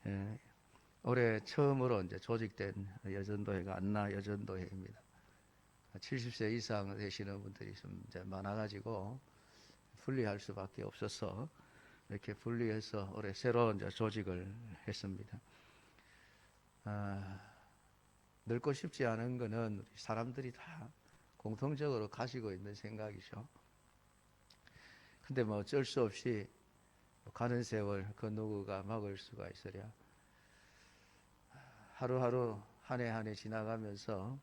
예, 올해 처음으로 이제 조직된 여전도회가 안나 여전도회입니다. 70세 이상 되시는 분들이 좀 이제 많아가지고 분리할 수밖에 없어서 이렇게 분리해서 올해 새로 이제 조직을 했습니다. 늙고 싶지 않은 것은 우리 사람들이 다 공통적으로 가지고 있는 생각이죠. 근데 뭐 어쩔 수 없이 가는 세월 그 누구가 막을 수가 있으랴. 하루하루 한 해 한 해 지나가면서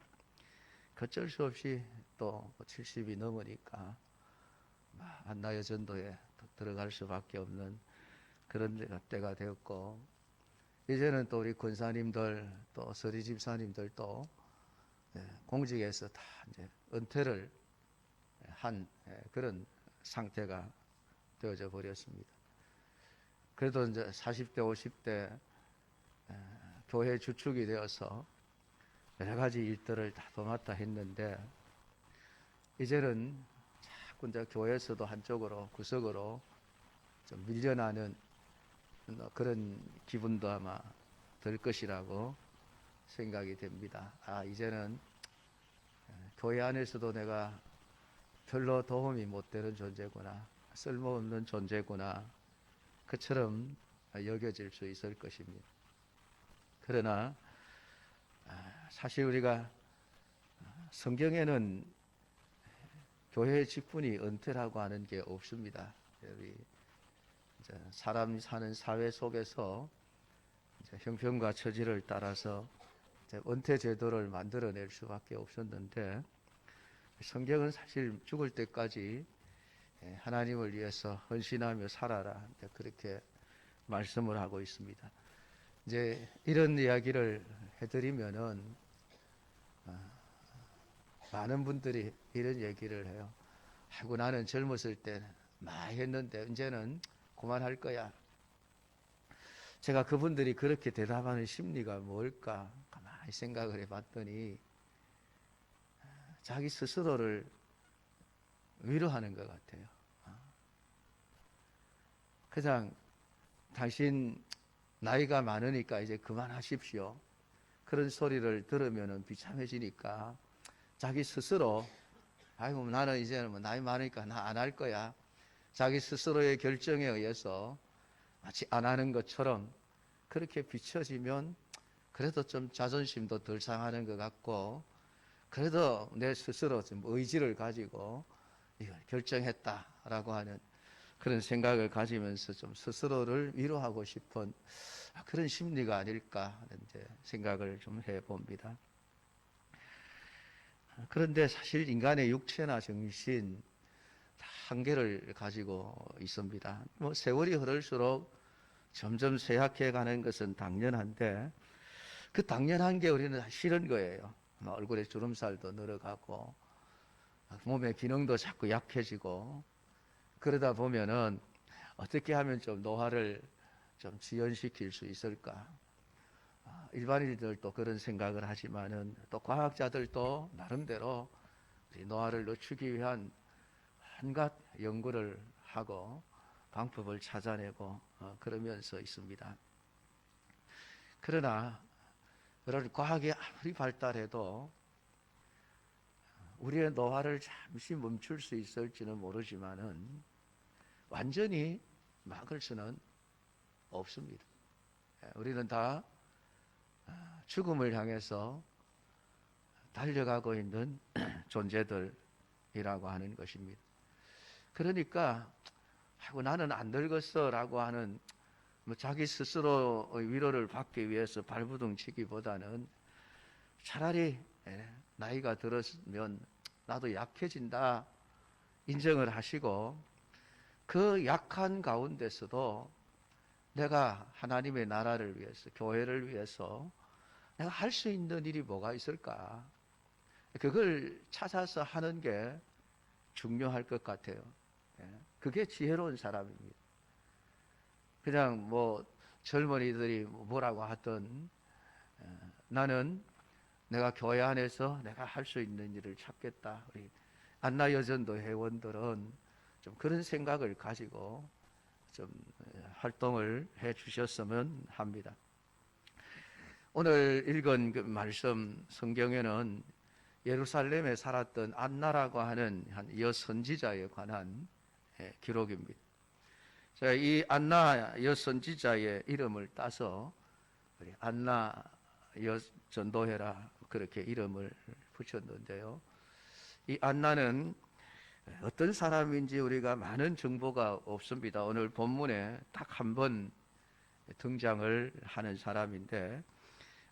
어쩔 수 없이 또 70이 넘으니까 안나 여전도에 들어갈 수밖에 없는 그런 때가 되었고, 이제는 또 우리 권사님들 또 서리 집사님들도 공직에서 다 이제 은퇴를 한 그런 상태가 되어져 버렸습니다. 그래도 이제 40대 50대 교회 주축이 되어서 여러 가지 일들을 다 도맡아 했는데, 이제는 자꾸 이제 교회에서도 한쪽으로 구석으로 좀 밀려나는 그런 기분도 아마 들 것이라고 생각이 됩니다. 이제는 교회 안에서도 내가 별로 도움이 못 되는 존재구나, 쓸모없는 존재구나, 그처럼 여겨질 수 있을 것입니다. 그러나 사실 우리가 성경에는 교회의 직분이 은퇴라고 하는 게 없습니다. 우리 사람이 사는 사회 속에서 형편과 처지를 따라서 은퇴 제도를 만들어낼 수밖에 없었는데, 성경은 사실 죽을 때까지 하나님을 위해서 헌신하며 살아라, 그렇게 말씀을 하고 있습니다. 이제 이런 이야기를 해드리면은 많은 분들이 이런 얘기를 해요. 아이고, 나는 젊었을 때 많이 했는데 이제는 그만할 거야. 제가 그분들이 그렇게 대답하는 심리가 뭘까 가만히 생각을 해봤더니 자기 스스로를 위로하는 것 같아요. 그냥 당신 나이가 많으니까 이제 그만하십시오, 그런 소리를 들으면 비참해지니까 자기 스스로 아이고, 나는 이제는 뭐 나이 많으니까 나 안 할 거야, 자기 스스로의 결정에 의해서 마치 안 하는 것처럼 그렇게 비춰지면 그래도 좀 자존심도 덜 상하는 것 같고, 그래도 내 스스로 좀 의지를 가지고 이걸 결정했다라고 하는 그런 생각을 가지면서 좀 스스로를 위로하고 싶은 그런 심리가 아닐까 하는 생각을 좀 해봅니다. 그런데 사실 인간의 육체나 정신 다 한계를 가지고 있습니다. 뭐 세월이 흐를수록 점점 쇠약해 가는 것은 당연한데, 그 당연한 게 우리는 싫은 거예요. 얼굴에 주름살도 늘어가고 몸의 기능도 자꾸 약해지고, 그러다 보면은 어떻게 하면 좀 노화를 좀 지연시킬 수 있을까? 일반인들도 그런 생각을 하지만은 또 과학자들도 나름대로 노화를 늦추기 위한 온갖 연구를 하고 방법을 찾아내고 그러면서 있습니다. 그러나 그런 과학이 아무리 발달해도 우리의 노화를 잠시 멈출 수 있을지는 모르지만은 완전히 막을 수는 없습니다. 우리는 다 죽음을 향해서 달려가고 있는 존재들이라고 하는 것입니다. 그러니까 아이고, 나는 안 늙었어 라고 하는 자기 스스로의 위로를 받기 위해서 발부둥 치기보다는 차라리 나이가 들었으면 나도 약해진다 인정을 하시고, 그 약한 가운데서도 내가 하나님의 나라를 위해서, 교회를 위해서 내가 할 수 있는 일이 뭐가 있을까, 그걸 찾아서 하는 게 중요할 것 같아요. 그게 지혜로운 사람입니다. 그냥 뭐 젊은이들이 뭐라고 하든 나는 내가 교회 안에서 내가 할 수 있는 일을 찾겠다. 우리 안나 여전도 회원들은 좀 그런 생각을 가지고 좀 활동을 해 주셨으면 합니다. 오늘 읽은 그 말씀 성경에는 예루살렘에 살았던 안나라고 하는 한 여선지자에 관한 기록입니다. 자, 이 안나 여선지자의 이름을 따서 우리 안나 여전도회라 그렇게 이름을 붙였는데요. 이 안나는 어떤 사람인지 우리가 많은 정보가 없습니다. 오늘 본문에 딱 한 번 등장을 하는 사람인데,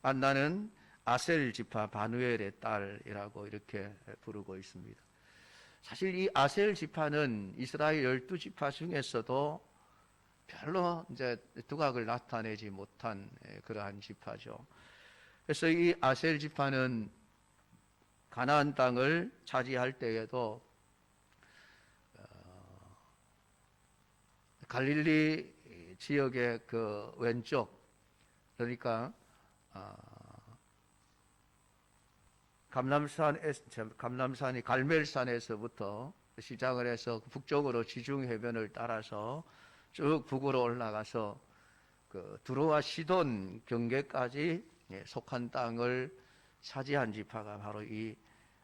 안나는 아셀 지파 바누엘의 딸이라고 이렇게 부르고 있습니다. 사실 이 아셀 지파는 이스라엘 12지파 중에서도 별로 이제 두각을 나타내지 못한 그러한 지파죠. 그래서 이 아셀 지파는 가나안 땅을 차지할 때에도 갈릴리 지역의 그 왼쪽, 그러니까 감람산이 갈멜산에서부터 시작을 해서 북쪽으로 지중해변을 따라서 쭉 북으로 올라가서 그 두로와 시돈 경계까지 속한 땅을 차지한 지파가 바로 이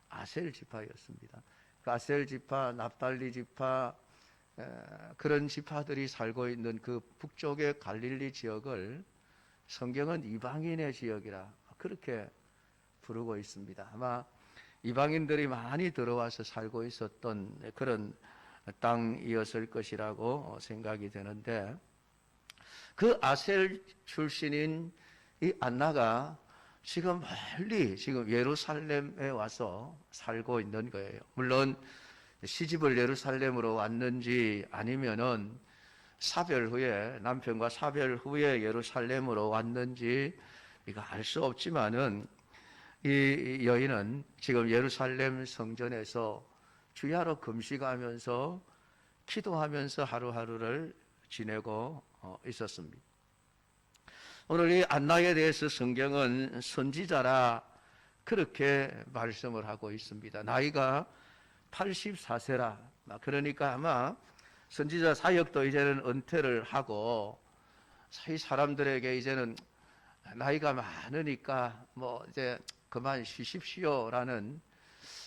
아셀 지파였습니다. 그 아셀 지파, 납달리 지파, 그런 지파들이 살고 있는 그 북쪽의 갈릴리 지역을 성경은 이방인의 지역이라 그렇게 부르고 있습니다. 아마 이방인들이 많이 들어와서 살고 있었던 그런 땅이었을 것이라고 생각이 되는데, 그 아셀 출신인 이 안나가 지금 멀리 지금 예루살렘에 와서 살고 있는 거예요. 물론 시집을 예루살렘으로 왔는지 아니면은 사별 후에, 남편과 사별 후에 예루살렘으로 왔는지 이거 알 수 없지만은 이 여인은 지금 예루살렘 성전에서 주야로 금식하면서 기도하면서 하루하루를 지내고 있었습니다. 오늘 이 안나에 대해서 성경은 선지자라 그렇게 말씀을 하고 있습니다. 나이가 84세라. 그러니까 아마 선지자 사역도 이제는 은퇴를 하고 이 사람들에게 이제는 나이가 많으니까 뭐 이제 그만 쉬십시오라는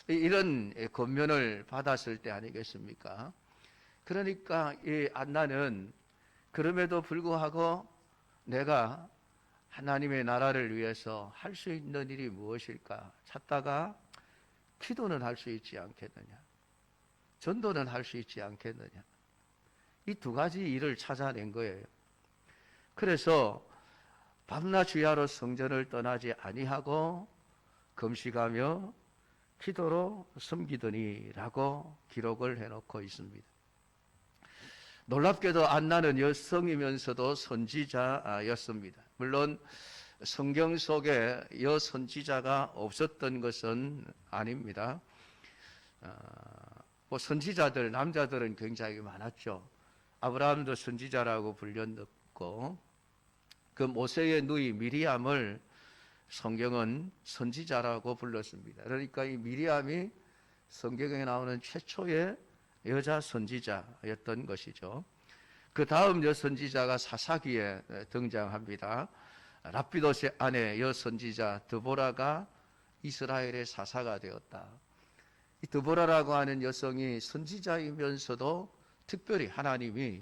이런 권면을 받았을 때 아니겠습니까? 그러니까 이 안나는 그럼에도 불구하고 내가 하나님의 나라를 위해서 할 수 있는 일이 무엇일까 찾다가 기도는 할 수 있지 않겠느냐, 전도는 할 수 있지 않겠느냐, 이 두 가지 일을 찾아낸 거예요. 그래서 밤낮 주야로 성전을 떠나지 아니하고 금식하며 기도로 섬기더니라고 기록을 해놓고 있습니다. 놀랍게도 안나는 여성이면서도 선지자였습니다. 물론 성경 속에 여선지자가 없었던 것은 아닙니다. 뭐 선지자들, 남자들은 굉장히 많았죠. 아브라함도 선지자라고 불렸고, 그 모세의 누이 미리암을 성경은 선지자라고 불렀습니다. 그러니까 이 미리암이 성경에 나오는 최초의 여자 선지자였던 것이죠. 그 다음 여선지자가 사사기에 등장합니다. 랍비도스의 아내 여선지자 드보라가 이스라엘의 사사가 되었다. 이 드보라라고 하는 여성이 선지자이면서도 특별히 하나님이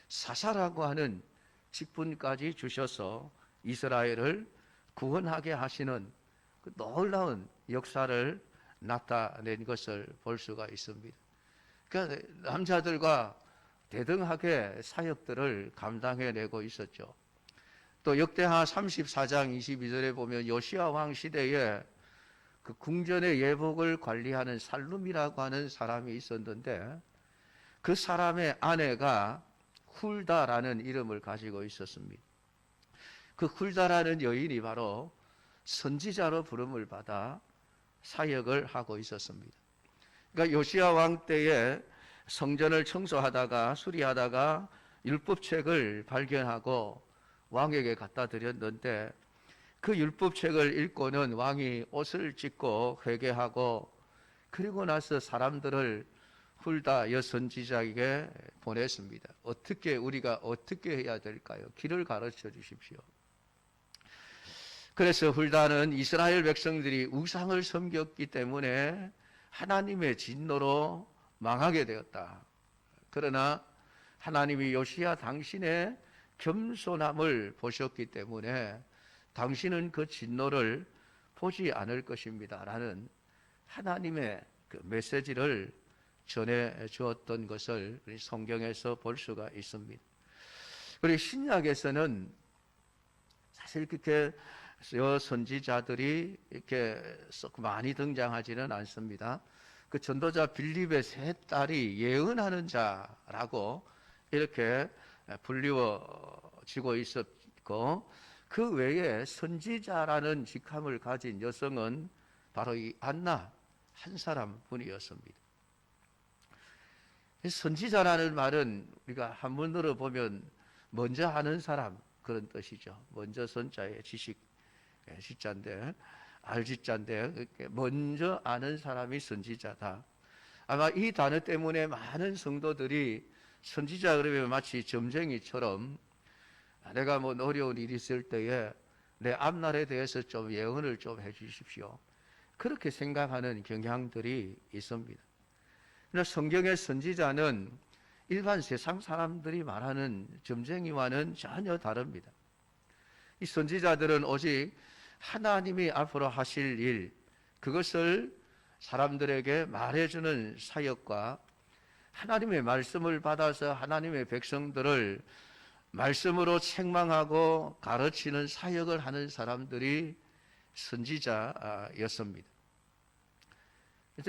사사라고 하는 직분까지 주셔서 이스라엘을 구원하게 하시는 그 놀라운 역사를 나타낸 것을 볼 수가 있습니다. 그러니까 남자들과 대등하게 사역들을 감당해내고 있었죠. 또 역대하 34장 22절에 보면 요시야 왕 시대에 그 궁전의 예복을 관리하는 살룸이라고 하는 사람이 있었는데, 그 사람의 아내가 훌다라는 이름을 가지고 있었습니다. 그 훌다라는 여인이 바로 선지자로 부름을 받아 사역을 하고 있었습니다. 그러니까 요시야 왕 때에 성전을 청소하다가 수리하다가 율법책을 발견하고 왕에게 갖다 드렸는데, 그 율법책을 읽고는 왕이 옷을 찢고 회개하고, 그리고 나서 사람들을 훌다 여선지자에게 보냈습니다. 우리가 어떻게 해야 될까요? 길을 가르쳐 주십시오. 그래서 훌다는 이스라엘 백성들이 우상을 섬겼기 때문에 하나님의 진노로 망하게 되었다. 그러나 하나님이 요시야 당신의 겸손함을 보셨기 때문에 당신은 그 진노를 보지 않을 것입니다 라는 하나님의 그 메시지를 전해 주었던 것을 성경에서 볼 수가 있습니다. 그리고 신약에서는 사실 그렇게 선지자들이 이렇게 썩 많이 등장하지는 않습니다. 그 전도자 빌립의 세 딸이 예언하는 자라고 이렇게 불리워지고 있었고, 그 외에 선지자라는 직함을 가진 여성은 바로 이 안나 한 사람뿐이었습니다. 선지자라는 말은 우리가 한문으로 보면 먼저 아는 사람, 그런 뜻이죠. 먼저 선자의 지식, 시자인데 알지자인데 먼저 아는 사람이 선지자다. 아마 이 단어 때문에 많은 성도들이 선지자 그러면 마치 점쟁이처럼 내가 뭐 어려운 일이 있을 때에 내 앞날에 대해서 좀 예언을 좀 해주십시오, 그렇게 생각하는 경향들이 있습니다. 그러나 성경의 선지자는 일반 세상 사람들이 말하는 점쟁이와는 전혀 다릅니다. 이 선지자들은 오직 하나님이 앞으로 하실 일, 그것을 사람들에게 말해주는 사역과 하나님의 말씀을 받아서 하나님의 백성들을 말씀으로 책망하고 가르치는 사역을 하는 사람들이 선지자였습니다.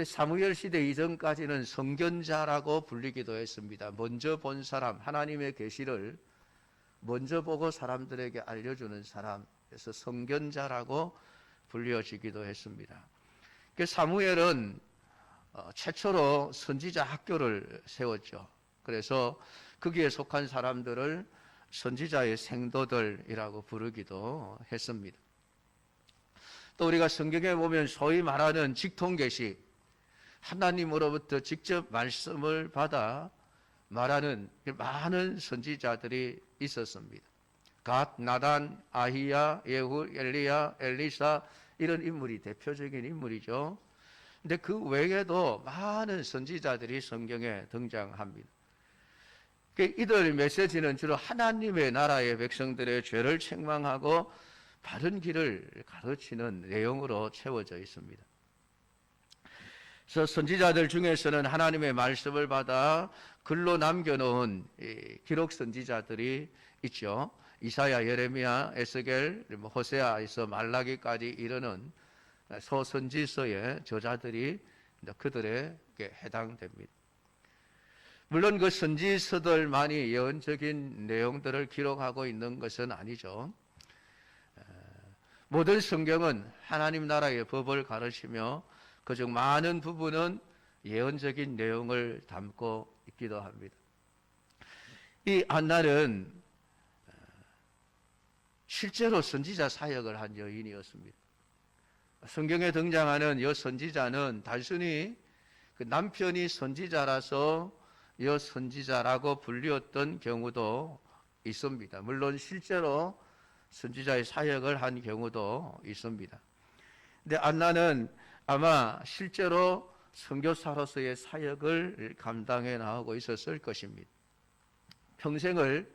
사무엘 시대 이전까지는 선견자라고 불리기도 했습니다. 먼저 본 사람, 하나님의 계시를 먼저 보고 사람들에게 알려주는 사람, 그래서 선견자라고 불려지기도 했습니다. 사무엘은 최초로 선지자 학교를 세웠죠. 그래서 거기에 속한 사람들을 선지자의 생도들이라고 부르기도 했습니다. 또 우리가 성경에 보면 소위 말하는 직통계시, 하나님으로부터 직접 말씀을 받아 말하는 많은 선지자들이 있었습니다. 갓, 나단, 아히야, 예후, 엘리야, 엘리사, 이런 인물이 대표적인 인물이죠. 근데 그 외에도 많은 선지자들이 성경에 등장합니다. 이들 메시지는 주로 하나님의 나라의 백성들의 죄를 책망하고 바른 길을 가르치는 내용으로 채워져 있습니다. 그래서 선지자들 중에서는 하나님의 말씀을 받아 글로 남겨놓은 기록 선지자들이 있죠. 이사야, 예레미야, 에스겔, 호세아에서 말라기까지 이르는 소선지서의 저자들이 그들에게 해당됩니다. 물론 그 선지서들만이 예언적인 내용들을 기록하고 있는 것은 아니죠. 모든 성경은 하나님 나라의 법을 가르치며 그중 많은 부분은 예언적인 내용을 담고 있기도 합니다. 이 안나는 실제로 선지자 사역을 한 여인이었습니다. 성경에 등장하는 이 선지자는 단순히 그 남편이 선지자라서 이 선지자라고 불리었던 경우도 있습니다. 물론 실제로 선지자의 사역을 한 경우도 있습니다. 근데 안나는 아마 실제로 선교사로서의 사역을 감당해 나가고 있었을 것입니다. 평생을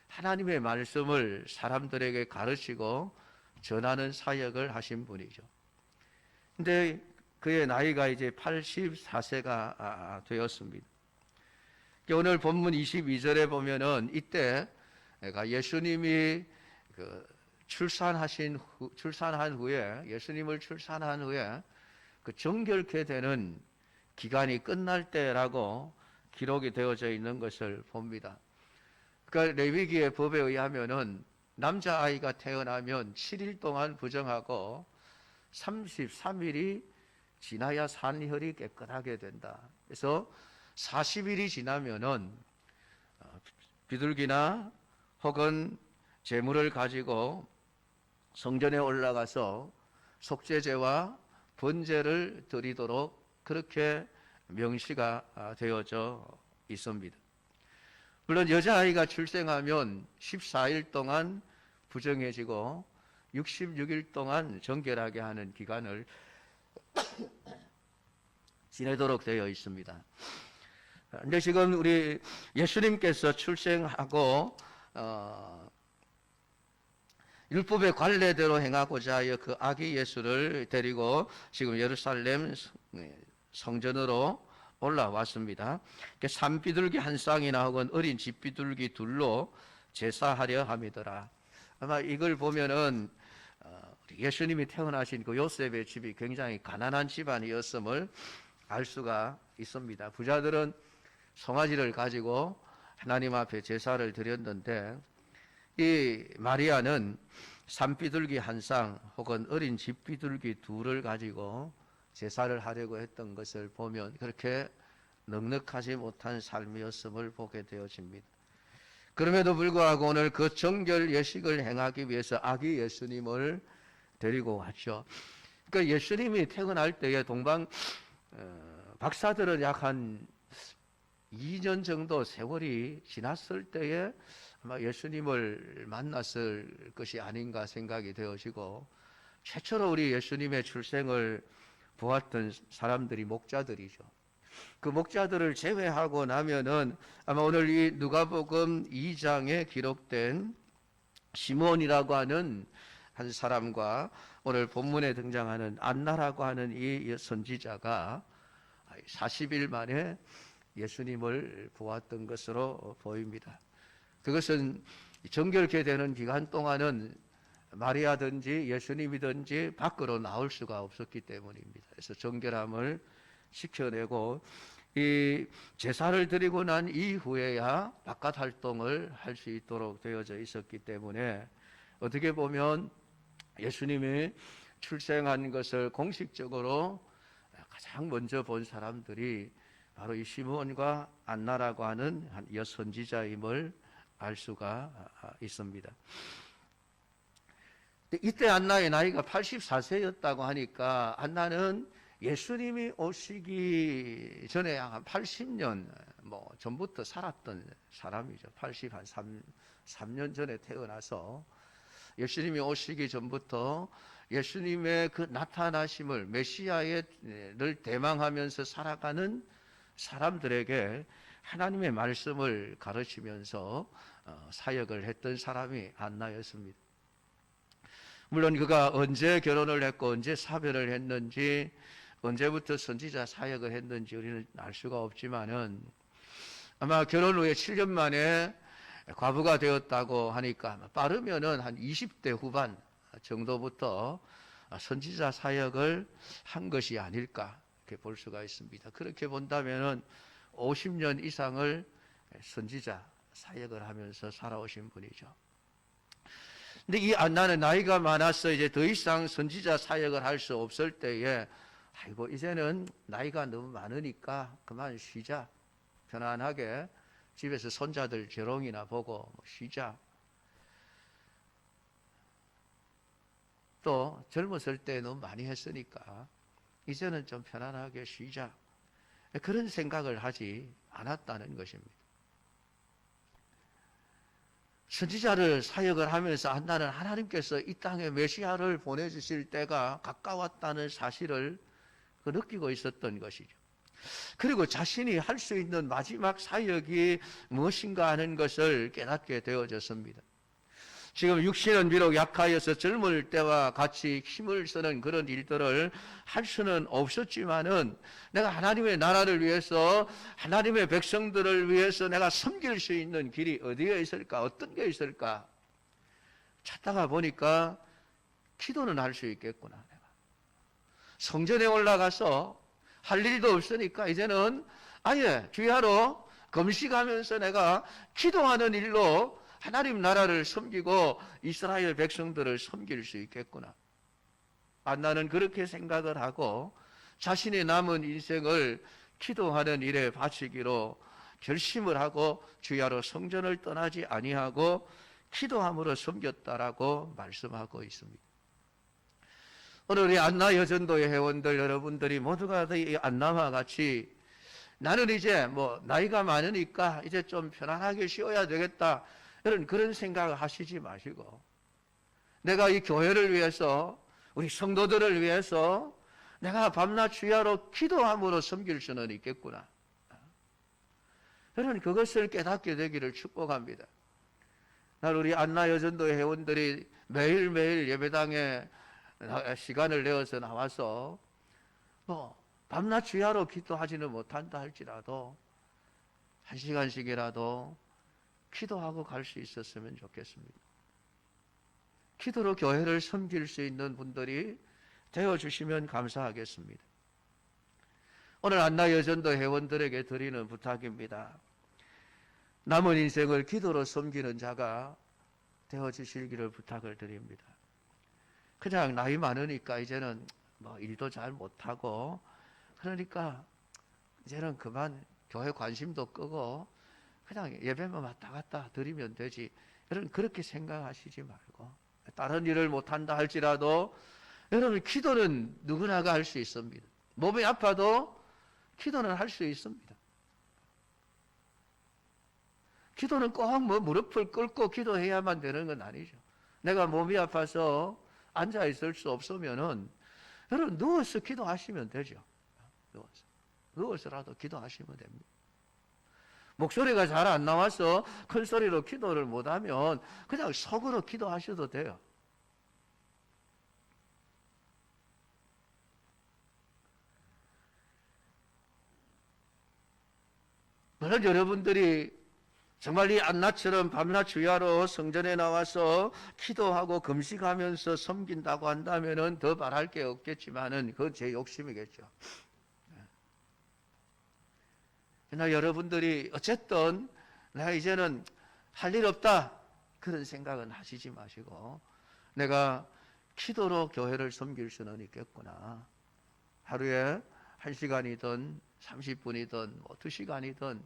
하나님의 말씀을 사람들에게 가르치고 전하는 사역을 하신 분이죠. 근데 그의 나이가 이제 84세가 되었습니다. 오늘 본문 22절에 보면은 이때 예수님이 출산한 후에, 예수님을 출산한 후에 그 정결케 되는 기간이 끝날 때라고 기록이 되어져 있는 것을 봅니다. 그러니까 레위기의 법에 의하면은 남자아이가 태어나면 7일 동안 부정하고 33일이 지나야 산혈이 깨끗하게 된다. 그래서 40일이 지나면은 비둘기나 혹은 제물을 가지고 성전에 올라가서 속죄제와 번제를 드리도록 그렇게 명시가 되어져 있습니다. 물론 여자아이가 출생하면 14일 동안 부정해지고 66일 동안 정결하게 하는 기간을 지내도록 되어 있습니다. 근데 지금 우리 예수님께서 출생하고 율법의 관례대로 행하고자 하여 그 아기 예수를 데리고 지금 예루살렘 성전으로 올라왔습니다. 산비둘기 한 쌍이나 혹은 어린 집비둘기 둘로 제사하려 함이더라. 아마 이걸 보면은 예수님이 태어나신 그 요셉의 집이 굉장히 가난한 집안이었음을 알 수가 있습니다. 부자들은 송아지를 가지고 하나님 앞에 제사를 드렸는데 이 마리아는 산비둘기 한 쌍 혹은 어린 집비둘기 둘을 가지고 제사를 하려고 했던 것을 보면 그렇게 넉넉하지 못한 삶이었음을 보게 되어집니다. 그럼에도 불구하고 오늘 그 정결 예식을 행하기 위해서 아기 예수님을 데리고 왔죠. 그러니까 예수님이 태어날 때에 동방 박사들은 약 한 2년 정도 세월이 지났을 때에 아마 예수님을 만났을 것이 아닌가 생각이 되어지고, 최초로 우리 예수님의 출생을 보았던 사람들이 목자들이죠. 그 목자들을 제외하고 나면은 아마 오늘 이 누가복음 2장에 기록된 시몬이라고 하는 한 사람과 오늘 본문에 등장하는 안나라고 하는 이 선지자가 40일 만에 예수님을 보았던 것으로 보입니다. 그것은 정결케 되는 기간 동안은 마리아든지 예수님이든지 밖으로 나올 수가 없었기 때문입니다. 그래서 정결함을 지켜내고 이 제사를 드리고 난 이후에야 바깥 활동을 할 수 있도록 되어져 있었기 때문에 어떻게 보면 예수님이 출생한 것을 공식적으로 가장 먼저 본 사람들이 바로 이 시몬과 안나라고 하는 한 여선지자임을 알 수가 있습니다. 이때 안나의 나이가 84세였다고 하니까 안나는 예수님이 오시기 전에 한 80년 전부터 살았던 사람이죠. 83년 전에 태어나서 예수님이 오시기 전부터 예수님의 그 나타나심을 메시아를 대망하면서 살아가는 사람들에게 하나님의 말씀을 가르치면서 사역을 했던 사람이 안나였습니다. 물론 그가 언제 결혼을 했고 언제 사별을 했는지 언제부터 선지자 사역을 했는지 우리는 알 수가 없지만은 아마 결혼 후에 7년 만에 과부가 되었다고 하니까 빠르면은 한 20대 후반 정도부터 선지자 사역을 한 것이 아닐까 이렇게 볼 수가 있습니다. 그렇게 본다면은 50년 이상을 선지자 사역을 하면서 살아오신 분이죠. 근데 이 안나는 나이가 많아서 이제 더 이상 선지자 사역을 할 수 없을 때에 아이고 이제는 나이가 너무 많으니까 그만 쉬자. 편안하게 집에서 손자들 재롱이나 보고 쉬자. 또 젊었을 때 너무 많이 했으니까 이제는 좀 편안하게 쉬자. 그런 생각을 하지 않았다는 것입니다. 선지자를 사역을 하면서 안나는 하나님께서 이 땅에 메시아를 보내주실 때가 가까웠다는 사실을 느끼고 있었던 것이죠. 그리고 자신이 할 수 있는 마지막 사역이 무엇인가 하는 것을 깨닫게 되어졌습니다. 지금 육신은 비록 약하여서 젊을 때와 같이 힘을 쓰는 그런 일들을 할 수는 없었지만은 내가 하나님의 나라를 위해서 하나님의 백성들을 위해서 내가 섬길 수 있는 길이 어디에 있을까? 어떤 게 있을까? 찾다가 보니까 기도는 할 수 있겠구나. 내가 성전에 올라가서 할 일도 없으니까 이제는 아예 주야로 금식하면서 내가 기도하는 일로 하나님 나라를 섬기고 이스라엘 백성들을 섬길 수 있겠구나. 안나는 그렇게 생각을 하고 자신의 남은 인생을 기도하는 일에 바치기로 결심을 하고 주야로 성전을 떠나지 아니하고 기도함으로 섬겼다라고 말씀하고 있습니다. 오늘 우리 안나 여전도의 회원들 여러분들이 모두가 이 안나와 같이 나는 이제 나이가 많으니까 이제 좀 편안하게 쉬어야 되겠다. 그런 생각을 하시지 마시고 내가 이 교회를 위해서, 우리 성도들을 위해서 내가 밤낮 주야로 기도함으로 섬길 수는 있겠구나. 저는 그것을 깨닫게 되기를 축복합니다. 날 우리 안나 여전도 회원들이 매일매일 예배당에 시간을 내어서 나와서 밤낮 주야로 기도하지는 못한다 할지라도 1시간씩이라도 기도하고 갈 수 있었으면 좋겠습니다. 기도로 교회를 섬길 수 있는 분들이 되어주시면 감사하겠습니다. 오늘 안나 여전도 회원들에게 드리는 부탁입니다. 남은 인생을 기도로 섬기는 자가 되어주시기를 부탁을 드립니다. 그냥 나이 많으니까 이제는 일도 잘 못하고 그러니까 이제는 그만 교회 관심도 끄고 그냥 예배만 왔다 갔다 드리면 되지, 여러분 그렇게 생각하시지 말고, 다른 일을 못한다 할지라도 여러분 기도는 누구나가 할 수 있습니다. 몸이 아파도 기도는 할 수 있습니다. 기도는 꼭 무릎을 꿇고 기도해야만 되는 건 아니죠. 내가 몸이 아파서 앉아 있을 수 없으면은 여러분 누워서 기도하시면 되죠. 누워서라도 기도하시면 됩니다. 목소리가 잘 안 나와서 큰 소리로 기도를 못하면 그냥 속으로 기도하셔도 돼요. 물론 여러분들이 정말 이 안나처럼 밤낮 주야로 성전에 나와서 기도하고 금식하면서 섬긴다고 한다면은 더 바랄 게 없겠지만은 그건 제 욕심이겠죠. 그러나 여러분들이 어쨌든 내가 이제는 할 일 없다 그런 생각은 하시지 마시고, 내가 기도로 교회를 섬길 수는 있겠구나. 하루에 1시간이든 30분이든 2시간이든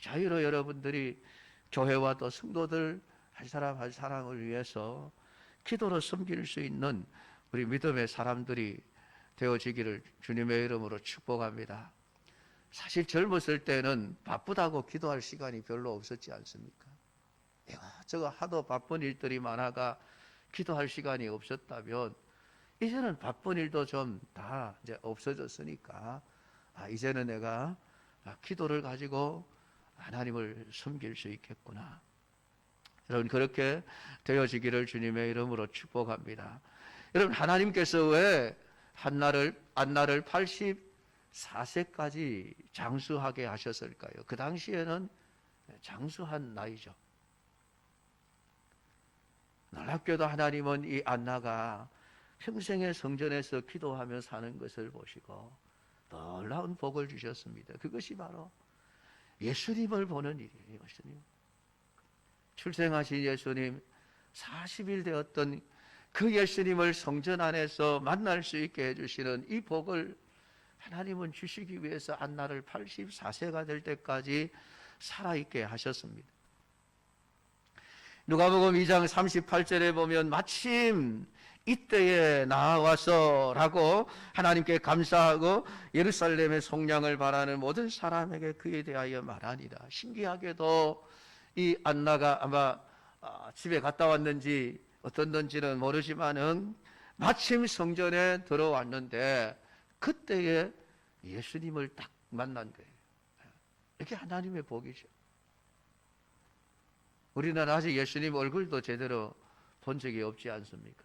자유로 여러분들이 교회와 또 성도들 한 사람 한 사람을 위해서 기도로 섬길 수 있는 우리 믿음의 사람들이 되어지기를 주님의 이름으로 축복합니다. 사실 젊었을 때는 바쁘다고 기도할 시간이 별로 없었지 않습니까? 저거 하도 바쁜 일들이 많아가 기도할 시간이 없었다면 이제는 바쁜 일도 좀 다 이제 없어졌으니까 이제는 내가 기도를 가지고 하나님을 섬길 수 있겠구나. 여러분 그렇게 되어지기를 주님의 이름으로 축복합니다. 여러분 하나님께서 왜 안나를 84세까지 장수하게 하셨을까요? 그 당시에는 장수한 나이죠. 놀랍게도 하나님은 이 안나가 평생의 성전에서 기도하며 사는 것을 보시고 놀라운 복을 주셨습니다. 그것이 바로 예수님을 보는 일이에요. 예수님. 출생하신 예수님, 40일 되었던 그 예수님을 성전 안에서 만날 수 있게 해주시는 이 복을 하나님은 주시기 위해서 안나를 84세가 될 때까지 살아있게 하셨습니다. 누가복음 2장 38절에 보면 마침 이때에 나와서 라고 하나님께 감사하고 예루살렘의 속량을 바라는 모든 사람에게 그에 대하여 말하니라. 신기하게도 이 안나가 아마 집에 갔다 왔는지 어떻는지는 모르지만은 마침 성전에 들어왔는데 그때에 예수님을 딱 만난 거예요. 이게 하나님의 복이죠. 우리는 아직 예수님 얼굴도 제대로 본 적이 없지 않습니까?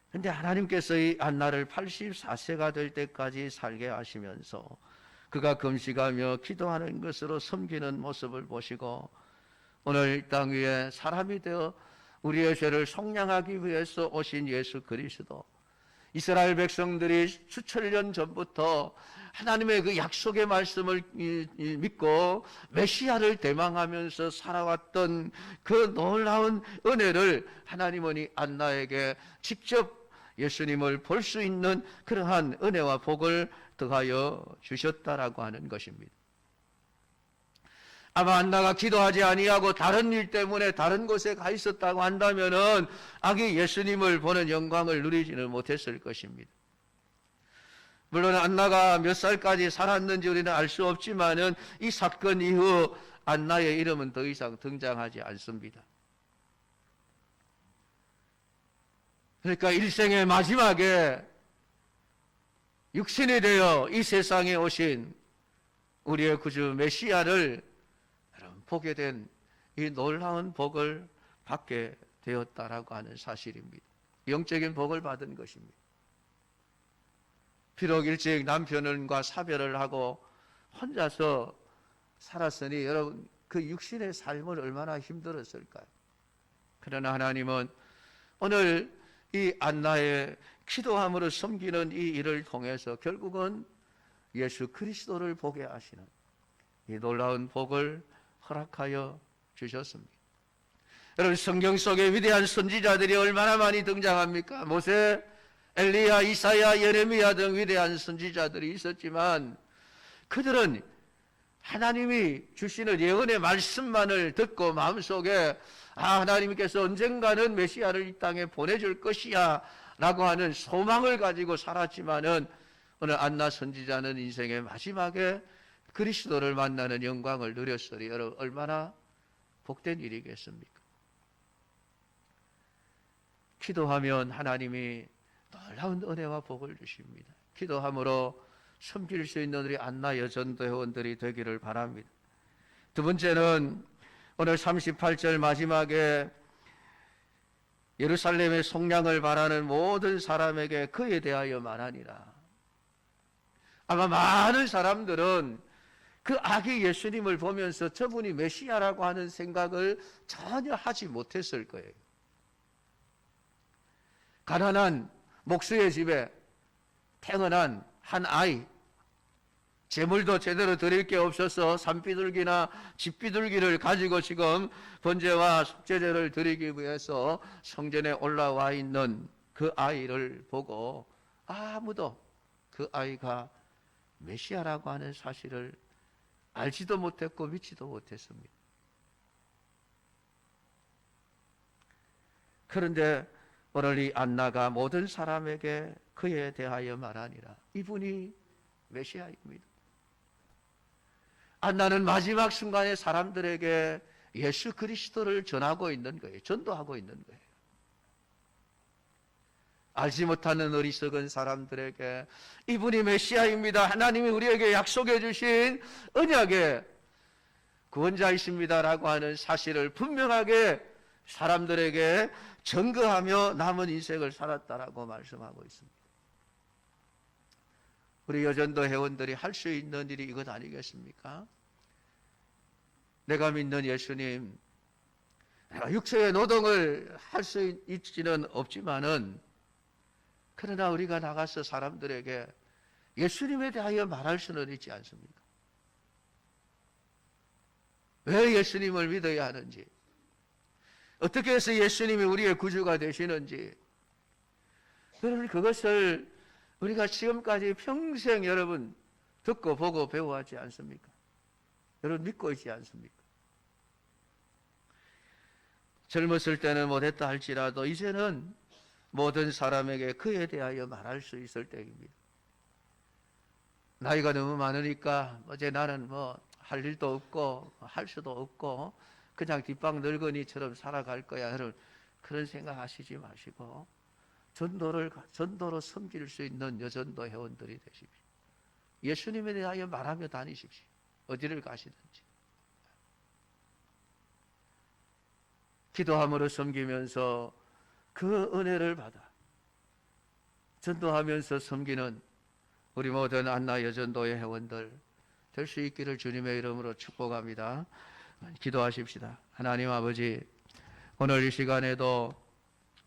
그런데 하나님께서 이 안나를 84세가 될 때까지 살게 하시면서 그가 금식하며 기도하는 것으로 섬기는 모습을 보시고 오늘 땅 위에 사람이 되어 우리의 죄를 속량하기 위해서 오신 예수 그리스도, 이스라엘 백성들이 수천 년 전부터 하나님의 그 약속의 말씀을 믿고 메시아를 대망하면서 살아왔던 그 놀라운 은혜를 하나님은 이 안나에게 직접 예수님을 볼 수 있는 그러한 은혜와 복을 더하여 주셨다라고 하는 것입니다. 아마 안나가 기도하지 아니하고 다른 일 때문에 다른 곳에 가 있었다고 한다면은 아기 예수님을 보는 영광을 누리지는 못했을 것입니다. 물론 안나가 몇 살까지 살았는지 우리는 알 수 없지만은 이 사건 이후 안나의 이름은 더 이상 등장하지 않습니다. 그러니까 일생의 마지막에 육신이 되어 이 세상에 오신 우리의 구주 메시아를 보게 된 이 놀라운 복을 받게 되었다라고 하는 사실입니다. 영적인 복을 받은 것입니다. 비록 일찍 남편과 사별을 하고 혼자서 살았으니 여러분 그 육신의 삶을 얼마나 힘들었을까요? 그러나 하나님은 오늘 이 안나의 기도함으로 섬기는 이 일을 통해서 결국은 예수 그리스도를 보게 하시는 이 놀라운 복을 허락하여 주셨습니다. 여러분 성경 속에 위대한 선지자들이 얼마나 많이 등장합니까? 모세, 엘리야, 이사야, 예레미야 등 위대한 선지자들이 있었지만 그들은 하나님이 주시는 예언의 말씀만을 듣고 마음속에 하나님께서 언젠가는 메시아를 이 땅에 보내줄 것이야 라고 하는 소망을 가지고 살았지만은 오늘 안나 선지자는 인생의 마지막에 그리스도를 만나는 영광을 누렸으니 여러분 얼마나 복된 일이겠습니까? 기도하면 하나님이 놀라운 은혜와 복을 주십니다. 기도함으로 섬길 수 있는 우리 안나 여전도 회원들이 되기를 바랍니다. 두 번째는 오늘 38절 마지막에 예루살렘의 속량을 바라는 모든 사람에게 그에 대하여 말하니라. 아마 많은 사람들은 그 아기 예수님을 보면서 저분이 메시아라고 하는 생각을 전혀 하지 못했을 거예요. 가난한 목수의 집에 태어난 한 아이, 재물도 제대로 드릴 게 없어서 산비둘기나 집비둘기를 가지고 지금 번제와 속죄제를 드리기 위해서 성전에 올라와 있는 그 아이를 보고 아무도 그 아이가 메시아라고 하는 사실을 알지도 못했고 믿지도 못했습니다. 그런데 오늘 이 안나가 모든 사람에게 그에 대하여 말하니라. 이분이 메시아입니다. 안나는 마지막 순간에 사람들에게 예수 그리스도를 전하고 있는 거예요. 전도하고 있는 거예요. 알지 못하는 어리석은 사람들에게 이분이 메시아입니다. 하나님이 우리에게 약속해 주신 언약의 구원자이십니다라고 하는 사실을 분명하게 사람들에게 증거하며 남은 인생을 살았다라고 말씀하고 있습니다. 우리 여전도 회원들이 할 수 있는 일이 이것 아니겠습니까? 내가 믿는 예수님, 육체의 노동을 할 수 있지는 없지만은 그러나 우리가 나가서 사람들에게 예수님에 대하여 말할 수는 있지 않습니까? 왜 예수님을 믿어야 하는지, 어떻게 해서 예수님이 우리의 구주가 되시는지, 여러분 그것을 우리가 지금까지 평생 여러분 듣고 보고 배워하지 않습니까? 여러분 믿고 있지 않습니까? 젊었을 때는 못했다 할지라도 이제는 모든 사람에게 그에 대하여 말할 수 있을 때입니다. 나이가 너무 많으니까 어제 나는 할 일도 없고 할 수도 없고 그냥 뒷방 늙은이처럼 살아갈 거야. 여러분 그런 생각 하시지 마시고 전도로 섬길 수 있는 여전도 회원들이 되십시오. 예수님에 대하여 말하며 다니십시오. 어디를 가시든지. 기도함으로 섬기면서 그 은혜를 받아 전도하면서 섬기는 우리 모든 안나 여전도의 회원들 될 수 있기를 주님의 이름으로 축복합니다. 기도하십시다. 하나님 아버지, 오늘 이 시간에도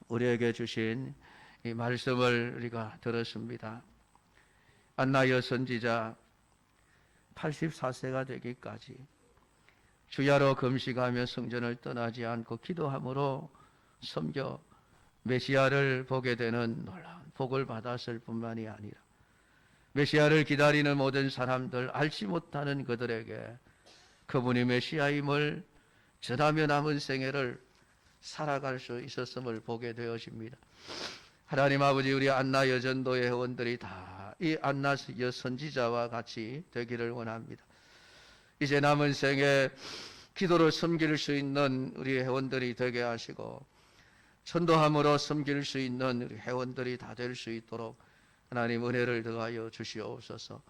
우리에게 주신 이 말씀을 우리가 들었습니다. 안나 여선지자 84세가 되기까지 주야로 금식하며 성전을 떠나지 않고 기도함으로 섬겨 메시아를 보게 되는 놀라운 복을 받았을 뿐만이 아니라 메시아를 기다리는 모든 사람들, 알지 못하는 그들에게 그분이 메시아임을 전하며 남은 생애를 살아갈 수 있었음을 보게 되어집니다. 하나님 아버지, 우리 안나 여전도의 회원들이 다 이 안나 여선지자와 같이 되기를 원합니다. 이제 남은 생에 기도로 섬길 수 있는 우리 회원들이 되게 하시고 전도함으로 섬길 수 있는 우리 회원들이 다 될 수 있도록 하나님 은혜를 더하여 주시옵소서.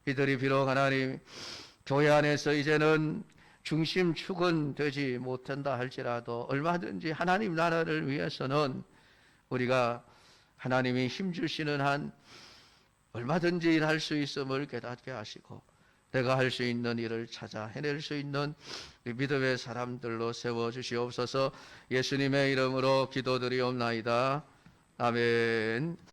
이들이 비록 하나님 교회 안에서 이제는 중심축은 되지 못한다 할지라도 얼마든지 하나님 나라를 위해서는 우리가 하나님이 힘주시는 한 얼마든지 일할 수 있음을 깨닫게 하시고 내가 할 수 있는 일을 찾아 해낼 수 있는 믿음의 사람들로 세워주시옵소서. 예수님의 이름으로 기도드리옵나이다. 아멘.